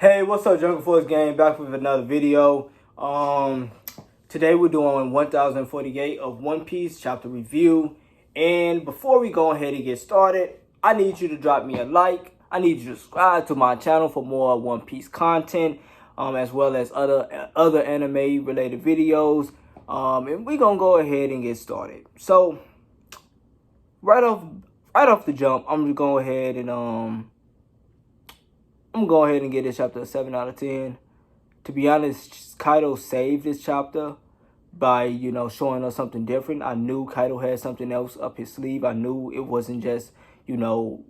Hey, what's up, Jungle Force Gang? Back with another video. Today we're doing 1048 of One Piece chapter review. And before we go ahead and get started, I need you to drop me a like. I need you to subscribe to my channel for more One Piece content, as well as other anime related videos. And we're gonna go ahead and get started. So right off the jump, I'm gonna go ahead and get this chapter a 7 out of 10. To be honest, Kaido saved this chapter by, showing us something different. I knew Kaido had something else up his sleeve. I knew it wasn't just, Kaido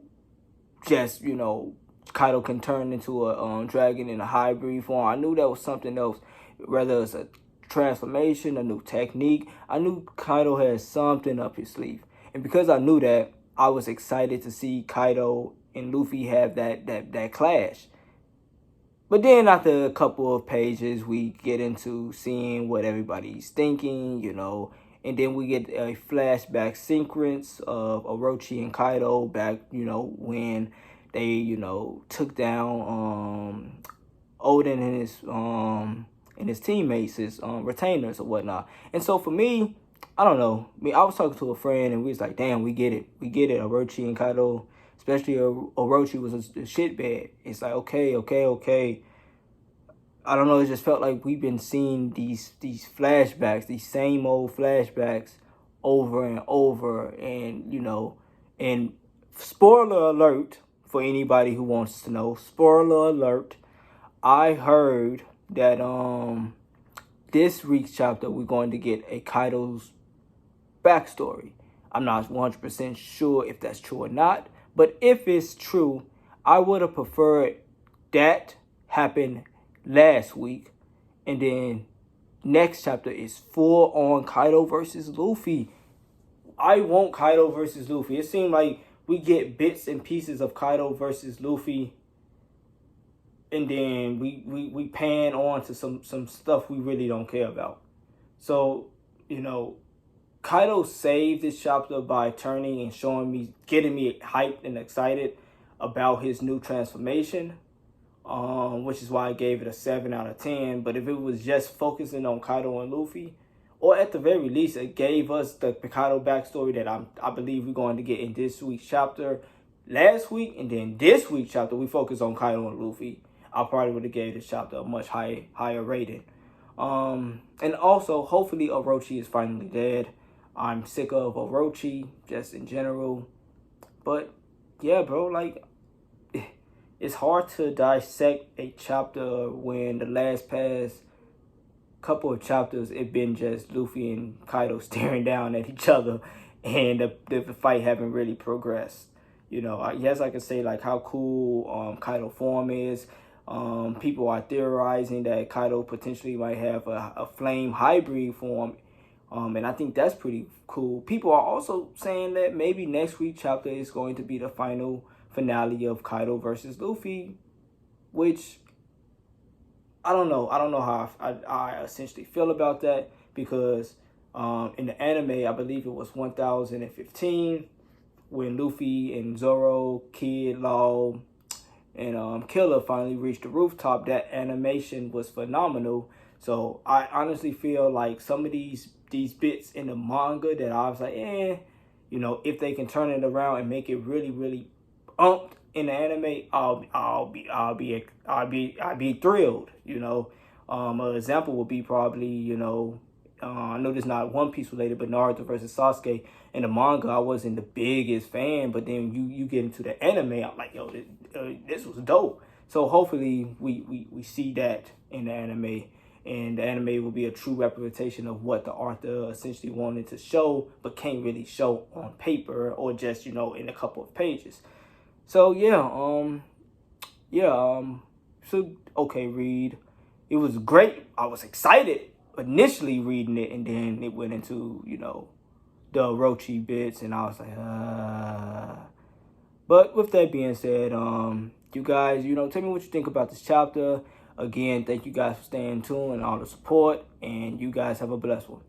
can turn into a dragon in a hybrid form. I knew that was something else, whether it's a transformation, a new technique. I knew Kaido had something up his sleeve. And because I knew that, I was excited to see Kaido and Luffy have that clash. But then after a couple of pages, we get into seeing what everybody's thinking, and then we get a flashback sequence of Orochi and Kaido back, when they, took down Oden and his teammates, his retainers or whatnot. And so for me, I don't know. I was talking to a friend and we was like, damn, we get it. We get it. Orochi and Kaido, especially Orochi, was a shitbag. It's like, okay. I don't know. It just felt like we've been seeing these flashbacks, these same old flashbacks over and over. And, and spoiler alert for anybody who wants to know, spoiler alert, I heard that this week's chapter we're going to get a Kaido's backstory. I'm not 100% sure if that's true or not, but if it's true, I would have preferred that happen last week, and then next chapter is full on Kaido versus Luffy. I want Kaido versus Luffy. It seemed like we get bits and pieces of Kaido versus Luffy, and then we pan on to some stuff we really don't care about. So, Kaido saved this chapter by turning and showing me, getting me hyped and excited about his new transformation, which is why I gave it a 7 out of 10. But if it was just focusing on Kaido and Luffy, or at the very least, it gave us the Kaido backstory that I believe we're going to get in this week's chapter. Last week and then this week's chapter, we focus on Kaido and Luffy. I probably would have gave this chapter a much higher rating. And also, hopefully, Orochi is finally dead. I'm sick of Orochi, just in general. But, yeah, bro, like, it's hard to dissect a chapter when the last past couple of chapters, it been just Luffy and Kaido staring down at each other, and the fight haven't really progressed. Yes, I can say, like, how cool Kaido form is. People are theorizing that Kaido potentially might have a flame hybrid form. And I think that's pretty cool. People are also saying that maybe next week's chapter is going to be the final finale of Kaido versus Luffy, which I don't know. I don't know how I essentially feel about that, because in the anime, I believe it was 1015 when Luffy and Zoro, Kid, Law, and Killer finally reached the rooftop. That animation was phenomenal. So I honestly feel like some of these bits in the manga that I was like, if they can turn it around and make it really, really umped in the anime, I'll be thrilled. An example would be probably, I know this is not One Piece related, but Naruto versus Sasuke. In the manga, I wasn't the biggest fan, but then you get into the anime, I'm like, yo, this was dope. So hopefully we see that in the anime, and the anime will be a true representation of what the author essentially wanted to show, but can't really show on paper or just, in a couple of pages. So so okay, read. It was great. I was excited initially reading it, and then it went into, the Orochi bits, and I was like, But with that being said, you guys, tell me what you think about this chapter. Again, thank you guys for staying tuned and all the support, and you guys have a blessed one.